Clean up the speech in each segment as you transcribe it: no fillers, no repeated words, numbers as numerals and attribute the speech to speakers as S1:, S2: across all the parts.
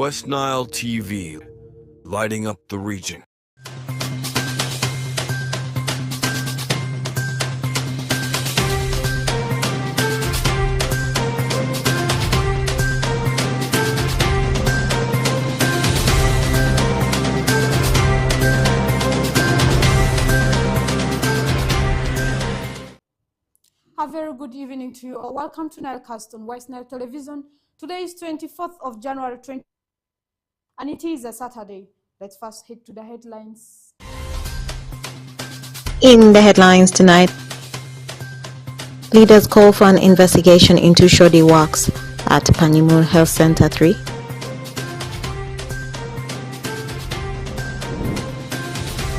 S1: West Nile TV, lighting up the region.
S2: A very good evening to you all. Welcome to NILECAST on West Nile Television. Today is 24th of January 20, and it is a Saturday. Let's first head to the headlines.
S3: In the headlines tonight, leaders call for an investigation into shoddy works at Panyimur Health Center 3.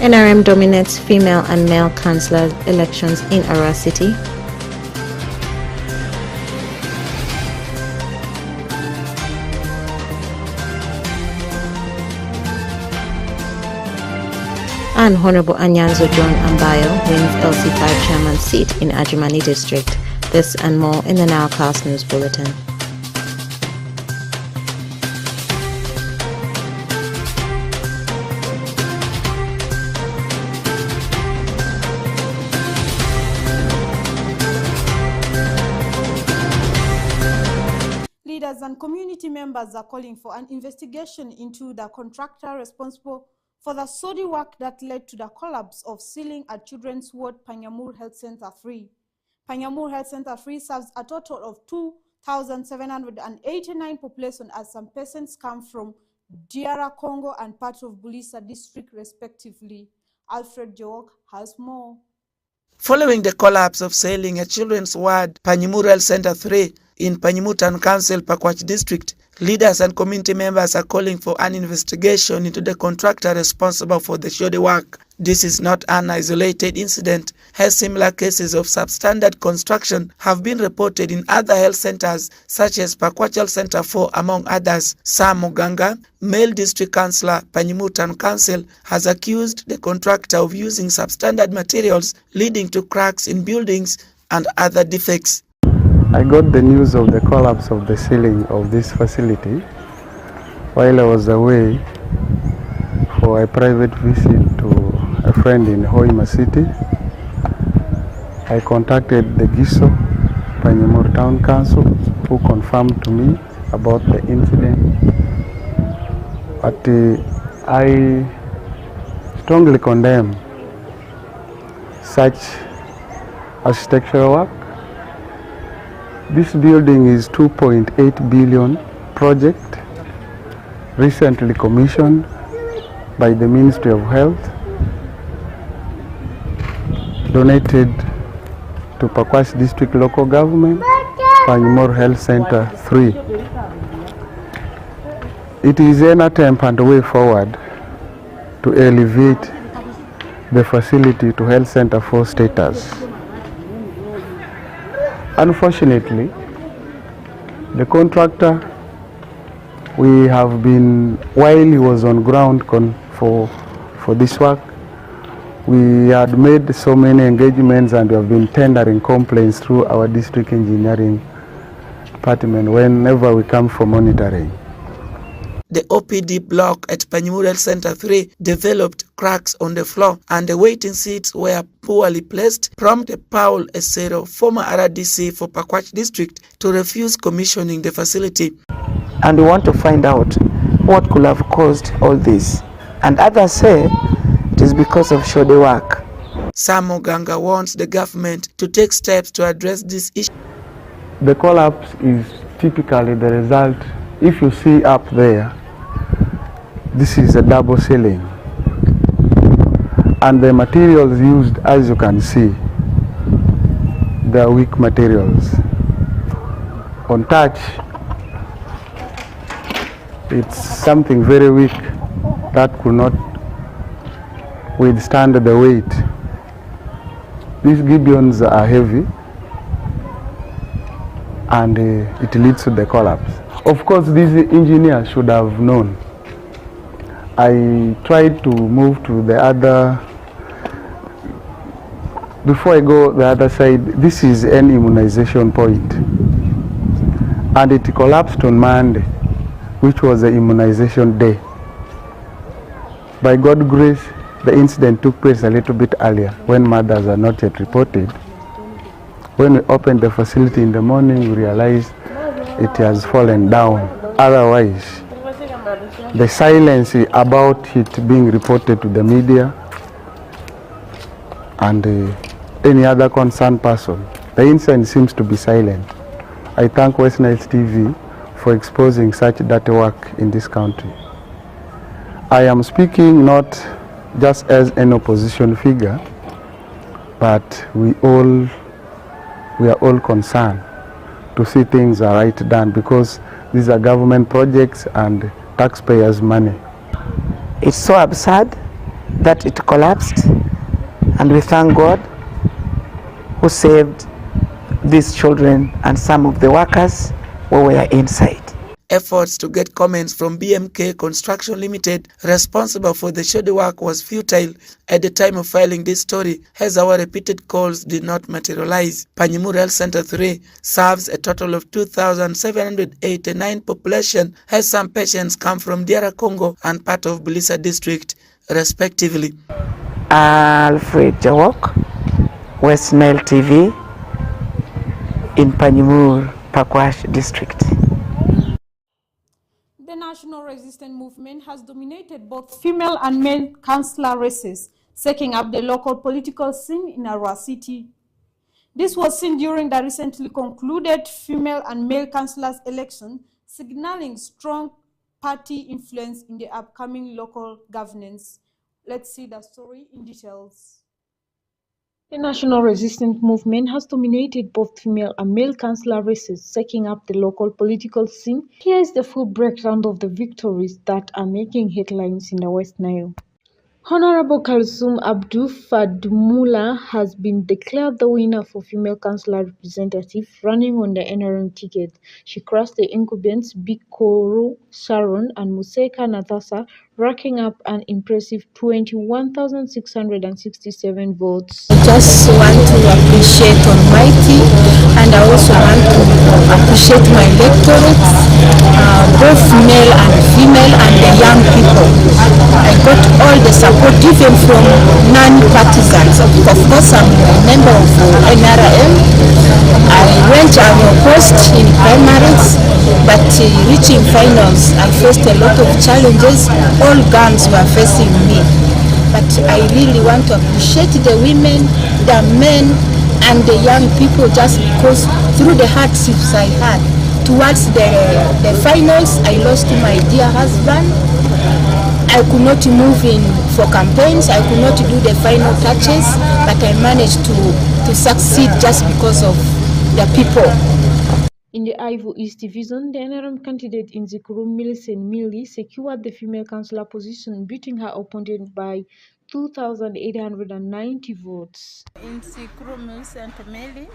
S3: NRM dominates female and male councillor elections in Ara City. And Honorable Anyanzo John Ambayo wins LC5 chairman seat in Ajimani district. This and more in the NILECAST News Bulletin.
S2: Leaders and community members are calling for an investigation into the contractor responsible for the shoddy work that led to the collapse of ceiling at Children's Ward Panyimur Health Center 3. Panyimur Health Center 3 serves a total of 2,789 population as some patients come from DR Congo and part of Bulisa district respectively. Alfred Jowok has more.
S4: Following the collapse of ceiling at Children's Ward Panyimur Health Center 3 in Panyimur Town Council, Pakwach District, leaders and community members are calling for an investigation into the contractor responsible for the shoddy work. This is not an isolated incident, as similar cases of substandard construction have been reported in other health centers such as Pakwach Health Center 4, among others. Sam Muganga, male district councillor, Panyimur Town Council, has accused the contractor of using substandard materials, leading to cracks in buildings and other defects.
S5: I got the news of the collapse of the ceiling of this facility while I was away for a private visit to a friend in Hoima City. I contacted the GISO, Panyimur Town Council, who confirmed to me about the incident. But I strongly condemn such architectural work. This building is 2.8 billion project, recently commissioned by the Ministry of Health, donated to Pakwach District Local Government, Panyimur Health Center 3. It is an attempt and a way forward to elevate the facility to Health Center 4 status. Unfortunately, the contractor, we have been, while he was on ground for this work, we had made so many engagements and we have been tendering complaints through our district engineering department whenever we come for monitoring.
S4: The OPD block at Panyimur Health Center 3 developed cracks on the floor and the waiting seats were poorly placed, prompted Paul Esero, former RDC for Pakwach District, to refuse commissioning the facility.
S6: And we want to find out what could have caused all this. And others say it is because of shoddy work.
S4: Sam Muganga wants the government to take steps to address this issue.
S5: The collapse is typically the result, if you see up there, this is a double ceiling. And the materials used, as you can see, they are weak materials. On touch, it's something very weak that could not withstand the weight. These gibbons are heavy and it leads to the collapse. Of course, these engineers should have known. I tried to move to the other. Before I go the other side, this is an immunization point. And it collapsed on Monday. which was the immunization day. By God's grace, the incident took place a little bit earlier when mothers are not yet reported. When we opened the facility in the morning, we realized it has fallen down. Otherwise, the silence about it being reported to the media and any other concerned person, the incident seems to be silent. I thank West Nile TV for exposing such dirty work in this country. I am speaking not just as an opposition figure, but we are all concerned to see things are right done, because these are government projects and taxpayers' money.
S6: It's so absurd that it collapsed, and we thank God who saved these children and some of the workers who were inside.
S4: Efforts to get comments from BMK Construction Limited, responsible for the shoddy work, was futile at the time of filing this story, as our repeated calls did not materialize. Panyamur Health Center 3 serves a total of 2,789 population, as some patients come from DR Congo and part of Bulisa district, respectively.
S6: Alfred Jawok, West Nile TV, in Panyamur, Pakwash district.
S2: The National Resistance Movement has dominated both female and male councillor races, shaking up the local political scene in Arua City. This was seen during the recently concluded female and male councillors election, signaling strong party influence in the upcoming local governance. Let's see the story in details.
S7: The National Resistance Movement has dominated both female and male councillor races, shaking up the local political scene. Here is the full breakdown of the victories that are making headlines in the West Nile. Honorable Kalsum Abdu Fadmula has been declared the winner for female councillor representative running on the NRM ticket. She crossed the incumbents Bikoru Sharon and Museka Nathasa, racking up an impressive 21,667 votes.
S3: I just want to appreciate Almighty, and I also want to appreciate my electorates, both male and female, and the young people. I got all the support, even from non-partisans. Of course, I'm a member of NRM. I went unopposed in primaries, but reaching finals, I faced a lot of challenges. All guns were facing me. But I really want to appreciate the women, the men, and the young people, just because through the hardships I had. Towards the finals, I lost my dear husband. I could not move in for campaigns. I could not do the final touches, but I managed to succeed just because of the people.
S7: In the Ivo East Division, the NRM candidate in Zikuru, Millicent Millie, secured the female councillor position, beating her opponent by 2,890 votes.
S8: In Zikuru, Millicent Millie,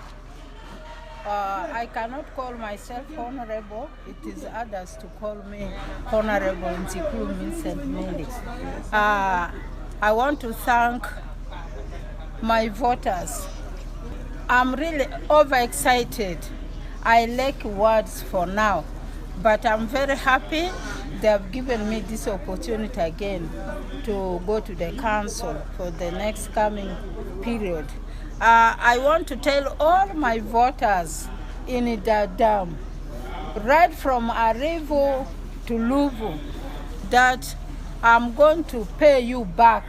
S8: I cannot call myself honorable. It is others to call me honorable in Zikuru, Millicent Millie. I want to thank my voters. I'm really overexcited. I lack words for now, but I'm very happy they have given me this opportunity again to go to the council for the next coming period. I want to tell all my voters in Dadam, right from Arrivo to Luvu, that I'm going to pay you back.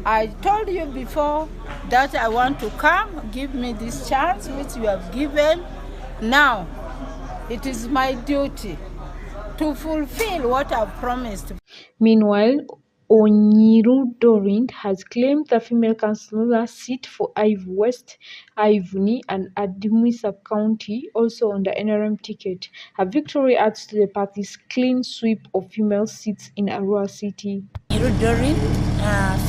S8: I told you before that I want to come, give me this chance which you have given. Now, it is my duty to fulfill what I've promised.
S7: Meanwhile, Onyiru Dorint has claimed the female councillor seat for Ive West, Ivuni, and Adimi sub-county, also on the NRM ticket. Her victory adds to the party's clean sweep of female seats in Arua City.
S9: Onyiru Dorint,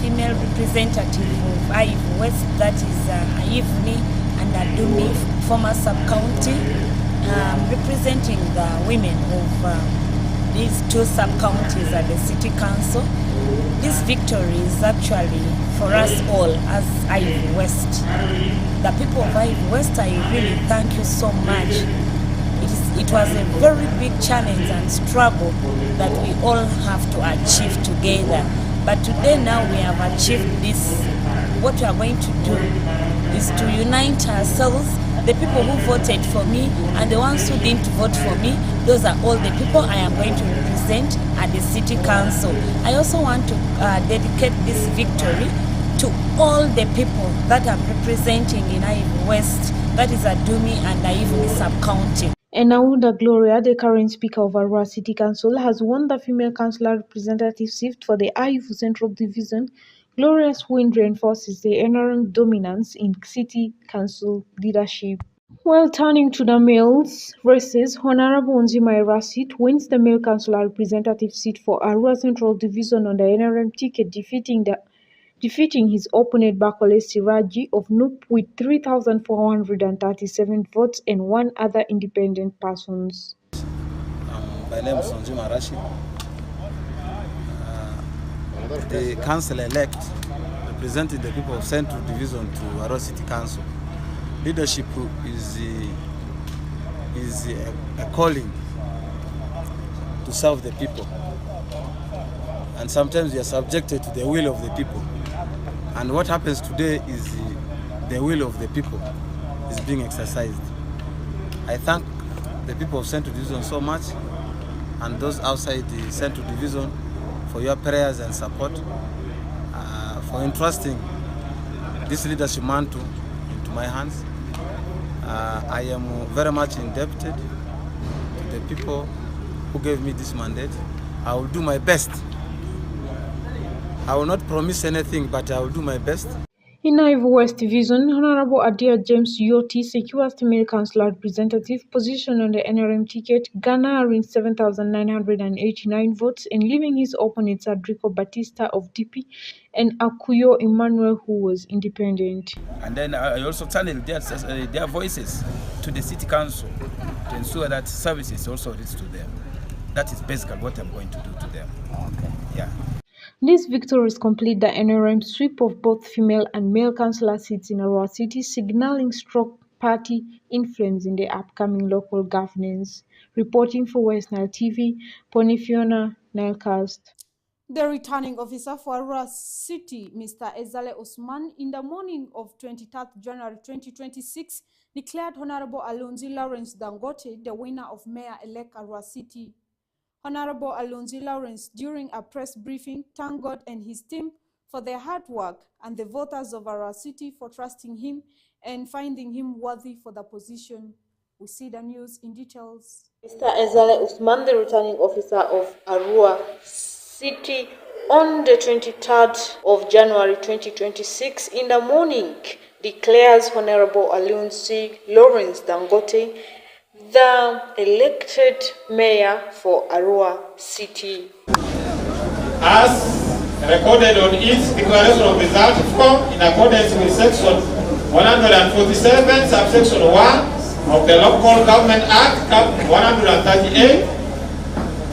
S9: female representative of Ive West, that is Ivuni and Adumi, former sub-county, representing the women of these two sub-counties at the City Council. This victory is actually for us all as Ive West. The people of Ive West, I really thank you so much. it was a very big challenge and struggle that we all have to achieve together. But today now we have achieved this. What we are going to do is to unite ourselves, the people who voted for me and the ones who didn't vote for me. Those are all the people I am going to represent at the City Council. I also want to dedicate this victory to all the people that are representing in Naive West, that is Adumi and Naive Sub-County.
S7: And Naunda Gloria, the current Speaker of Arua City Council, has won the female councillor representative seat for the Aivu Central Division. Gloria's win reinforces the NRM dominance in City Council leadership. While turning to the males races, Honorable Nzima Erasit wins the male councillor representative seat for Arua Central Division on the NRM ticket, defeating his opponent Bakole Siraji of Nup with 3,437 votes and one other independent persons.
S10: My name is Nzima Erasit. The council-elect representing the people of Central Division to Arua City Council. Leadership is a calling to serve the people. And sometimes we are subjected to the will of the people. And what happens today is the will of the people is being exercised. I thank the people of Central Division so much, and those outside the Central Division, for your prayers and support, for entrusting this leadership mantle into my hands. I am very much indebted to the people who gave me this mandate. I will do my best. I will not promise anything, but I will do my best.
S7: In Naive West Division, Honorable Adia James Yoti secures the male councillor representative position on the NRM ticket, garnering 7,989 votes and leaving his opponents Adrico Batista of DP and Akuyo Emmanuel, who was independent.
S11: And then I also channeled their voices to the City Council to ensure that services also reach to them. That is basically what I'm going to do to them. Okay. Yeah.
S7: These victories complete the NRM sweep of both female and male councillor seats in Arua City, signaling strong party influence in the upcoming local governance. Reporting for West Nile TV, Pony Fiona, NILECAST.
S2: The returning officer for Arua City, Mr. Ezale Osman, in the morning of 23rd January 2026, declared Honorable Alonzi Lawrence Dangote the winner of Mayor-elect Arua City. Honorable Alonzi Lawrence, during a press briefing, thanked God and his team for their hard work and the voters of Arua City for trusting him and finding him worthy for the position. We see the news in details.
S7: Mr. Ezale Usman, the returning officer of Arua City, on the 23rd of January 2026, in the morning, declares Honorable Alonzi Lawrence Dangote the elected mayor for Arua City.
S12: As recorded on its declaration of result form in accordance with section 147, subsection 1 of the Local Government Act, Cap 138,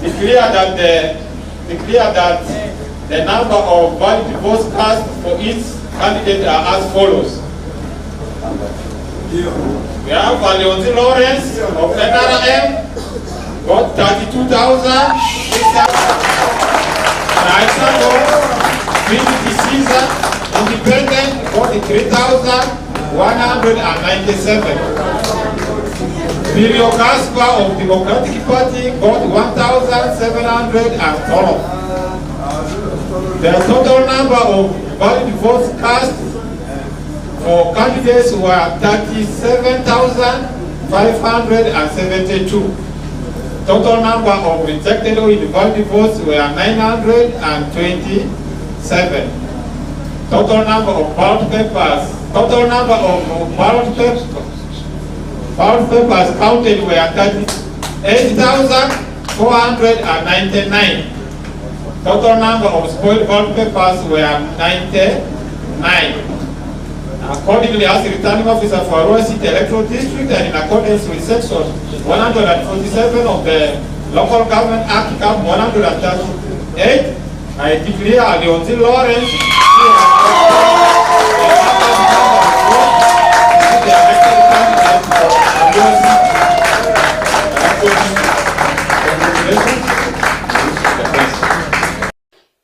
S12: declare that the number of valid votes cast for each candidate are as follows. We have Alonzi Lawrence of NRM, got 32,600. Alexander Trinity Caesar, independent, got 3,197. Mirio Gaspar of Democratic Party got 1,712. The total number of valid votes cast for candidates were 37,572. Total number of rejected or invalid votes were 927. Total number of ballot papers counted were 38,499. Total number of spoiled ballot papers were 99. Accordingly, as the returning officer for Arua City Electoral District and in accordance with section 147 of the Local Government Act, Cap 138, I declare Alonzi Lawrence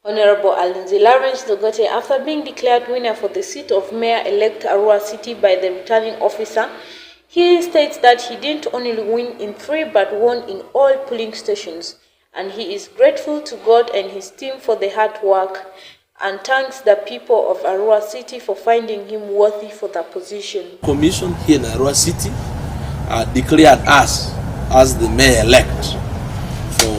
S7: Honorable Alinzi Lawrence Dogote, after being declared winner for the seat of Mayor-elect Arua City by the returning officer, he states that he didn't only win in 3 but won in all polling stations, and he is grateful to God and his team for the hard work and thanks the people of Arua City for finding him worthy for the position.
S13: Commission here in Arua City declared us as the mayor-elect for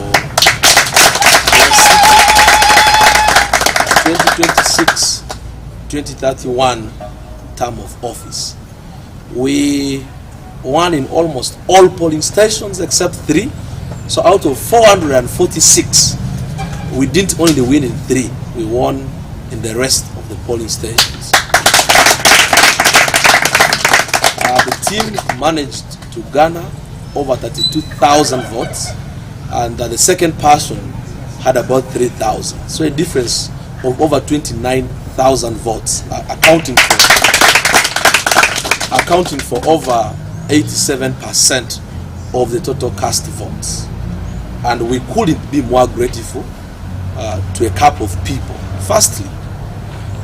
S13: 2026-2031 term of office. We won in almost all polling stations except 3. So out of 446, we didn't only win in 3, we won in the rest of the polling stations. The team managed to garner over 32,000 votes, and the second person had about 3,000. So a difference of over 29,000 votes, accounting for over 87% of the total cast votes. And we couldn't be more grateful to a couple of people. Firstly,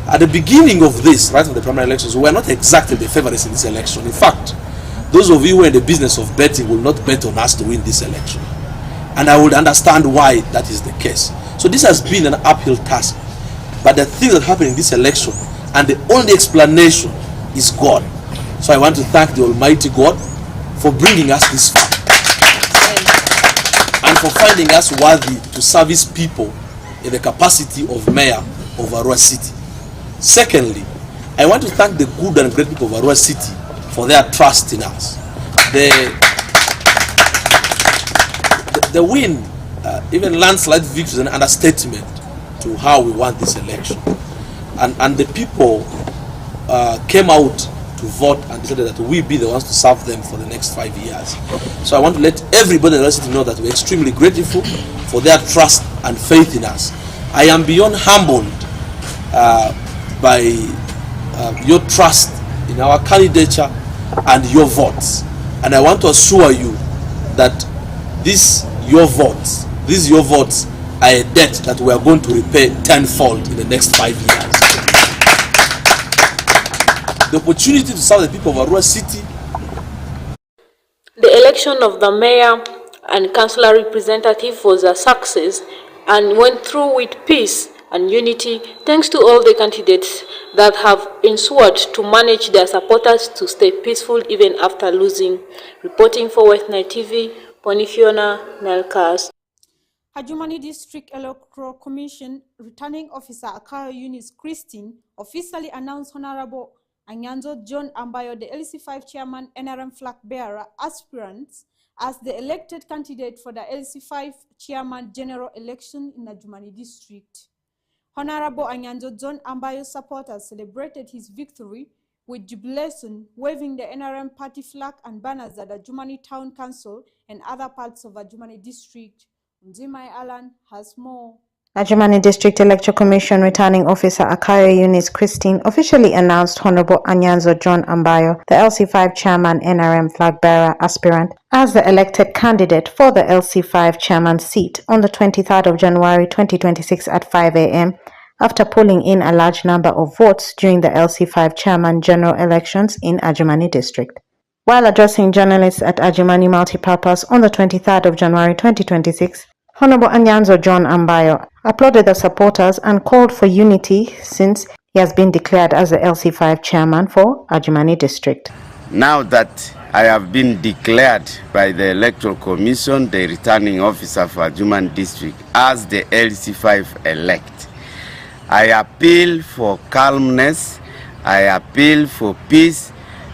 S13: at the beginning of this, right of the primary elections, we were not exactly the favorites in this election. In fact, those of you who are in the business of betting will not bet on us to win this election. And I would understand why that is the case. So this has been an uphill task. But the thing that happened in this election, and the only explanation, is God. So I want to thank the Almighty God for bringing us this far and for finding us worthy to service people in the capacity of mayor of Arua City. Secondly, I want to thank the good and great people of Arua City for their trust in us. The win, even landslide victory, is an understatement to how we won this election. And the people came out to vote and decided that we be the ones to serve them for the next 5 years. So I want to let everybody in the city know that we're extremely grateful for their trust and faith in us. I am beyond humbled by your trust in our candidature and your votes. And I want to assure you that these your votes are a debt that we are going to repay tenfold in the next 5 years. The opportunity to serve the people of Arua City.
S7: The election of the mayor and councillor representative was a success and went through with peace and unity thanks to all the candidates that have ensured to manage their supporters to stay peaceful even after losing. Reporting for West Night TV, Bonifiona, NILECAST.
S2: Adjumani District Electoral Commission Returning Officer Akayo Eunice Christine officially announced Honorable Anyanzo John Ambayo, the LC5 Chairman, NRM Flag Bearer aspirants, as the elected candidate for the LC5 Chairman General Election in Adjumani District. Honorable Anyanzo John Ambayo's supporters celebrated his victory with jubilation, waving the NRM party flag and banners at Adjumani Town Council and other parts of Adjumani District. Nzimai Alan has more.
S14: Adjumani District Electoral Commission Returning Officer Akayo Eunice Christine officially announced Honorable Anyanzo John Ambayo, the LC5 Chairman NRM Flag Bearer aspirant, as the elected candidate for the LC5 Chairman seat on the 23rd of January 2026 at 5 a.m. after pulling in a large number of votes during the LC5 Chairman General Elections in Adjumani District. While addressing journalists at Adjumani Multipurpose on the 23rd of January 2026, Honorable Anyanzo John Ambayo applauded the supporters and called for unity since he has been declared as the LC5 chairman for Adjumani District.
S15: Now that I have been declared by the Electoral Commission, the returning officer for Adjumani District, as the LC5 elect, I appeal for calmness, I appeal for peace.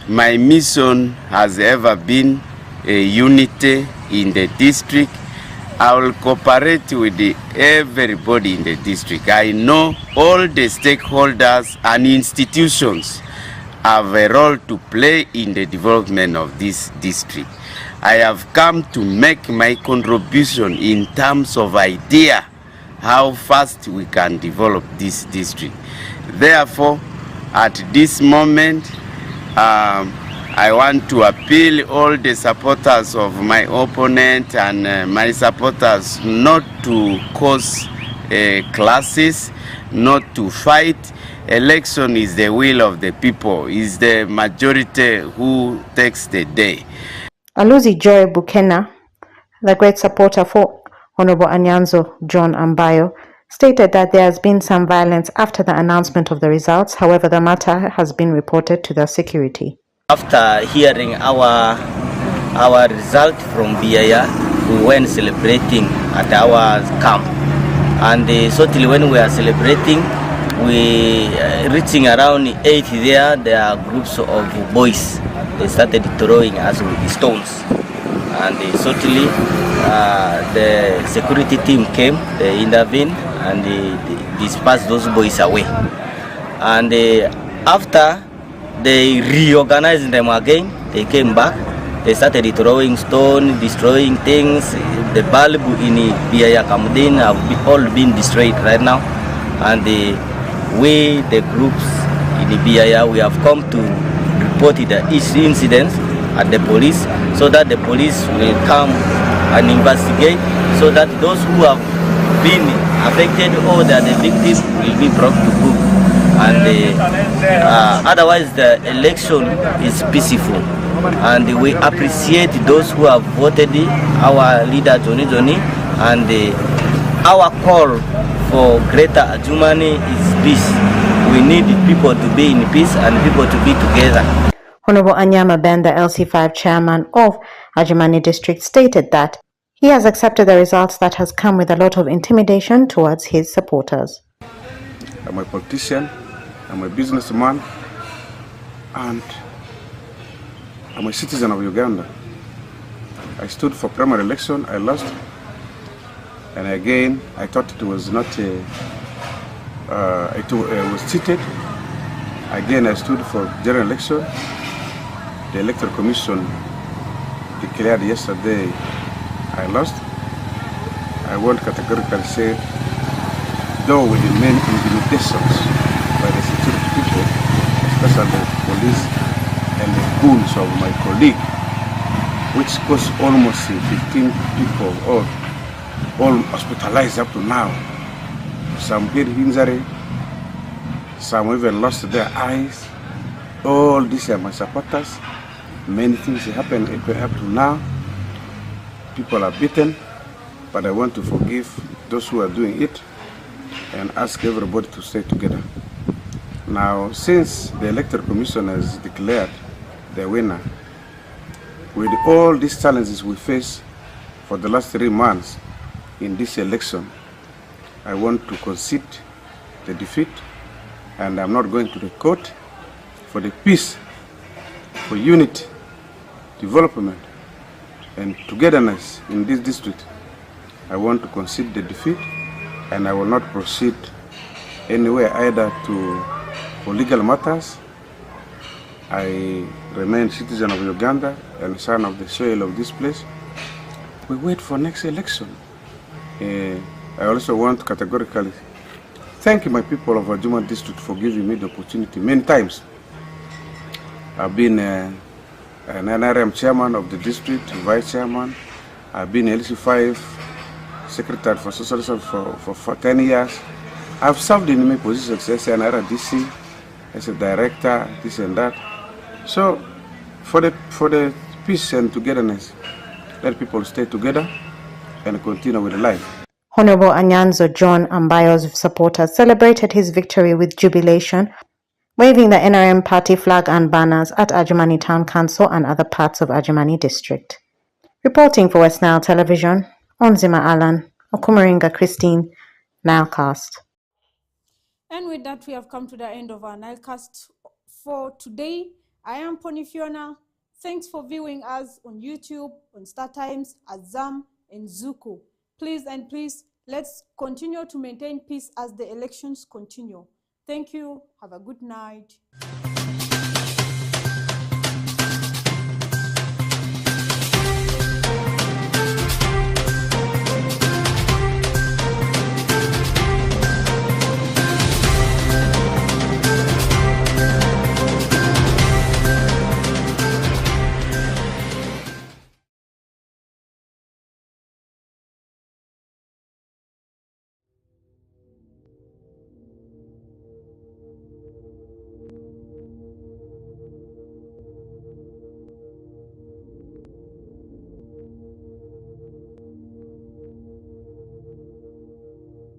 S15: My mission has ever been a unity in the district. I will cooperate with everybody in the district. I know all the stakeholders and institutions have a role to play in the development of this district. I have come to make my contribution in terms of idea how fast we can develop this district. Therefore, at this moment, I want to appeal all the supporters of my opponent and my supporters not to cause classes, not to fight. Election is the will of the people, is the majority who takes the day.
S14: Aluzi Joy Bukena, the great supporter for Honorable Anyanzo John Ambayo, stated that there has been some violence after the announcement of the results. However, the matter has been reported to the security.
S16: After hearing our result from Biaya, we went celebrating at our camp. And certainly when we are celebrating, we reaching around 8 there are groups of boys. They started throwing us with stones. And certainly the security team came, they intervened, and they dispersed those boys away. And after they reorganized them again, they came back. They started throwing stone, destroying things. The bulb in Biaya Kamudin have all been destroyed right now. And we, the groups in Biaya, we have come to report the incidents at the police, so that the police will come and investigate, so that those who have been affected or that the victims will be brought to book. And otherwise the election is peaceful, and we appreciate those who have voted our leader Johnny, and our call for greater Adjumani is peace. We need people to be in peace and people to be together.
S14: Honorable Anyama Ben, the LC5 chairman of Adjumani district, stated that he has accepted the results that has come with a lot of intimidation towards his supporters.
S5: I'm a politician, I'm a businessman, and I'm a citizen of Uganda. I stood for primary election, I lost, and again I thought it was not it was cheated. Again I stood for general election. The Electoral Commission declared yesterday I lost. I won't categorically say, though with the main intimidations by the security people, especially the police and the goons of my colleague, which caused almost 15 people all hospitalized up to now. Some had injury, some even lost their eyes. All these are my supporters. Many things happen up to now. People are beaten, but I want to forgive those who are doing it and ask everybody to stay together. Now, since the Electoral Commission has declared the winner, with all these challenges we face for the last 3 months in this election, I want to concede the defeat, and I'm not going to the court. For the peace, for unity, development, and togetherness in this district, I want to concede the defeat, and I will not proceed anywhere either for legal matters. I remain citizen of Uganda and son of the soil of this place. We wait for next election. I also want to categorically thank my people of Adjumani district for giving me the opportunity many times. I've been an NRM chairman of the district, vice chairman. I've been LC5 secretary for social service for 10 years. I've served in many positions as an RDC, as a director, this and that. So, for the peace and togetherness, let people stay together and continue with life.
S14: Honorable Anyanzo John Ambayo's supporters celebrated his victory with jubilation, waving the NRM party flag and banners at Adjumani Town Council and other parts of Adjumani district. Reporting for West Nile Television, Onzima Alan, Okumaringa Christine, NILECAST.
S2: And with that, we have come to the end of our NILECAST for today. I am Pony Fiona. Thanks for viewing us on YouTube, on StarTimes, Azam, and Zuku. Please, let's continue to maintain peace as the elections continue. Thank you. Have a good night.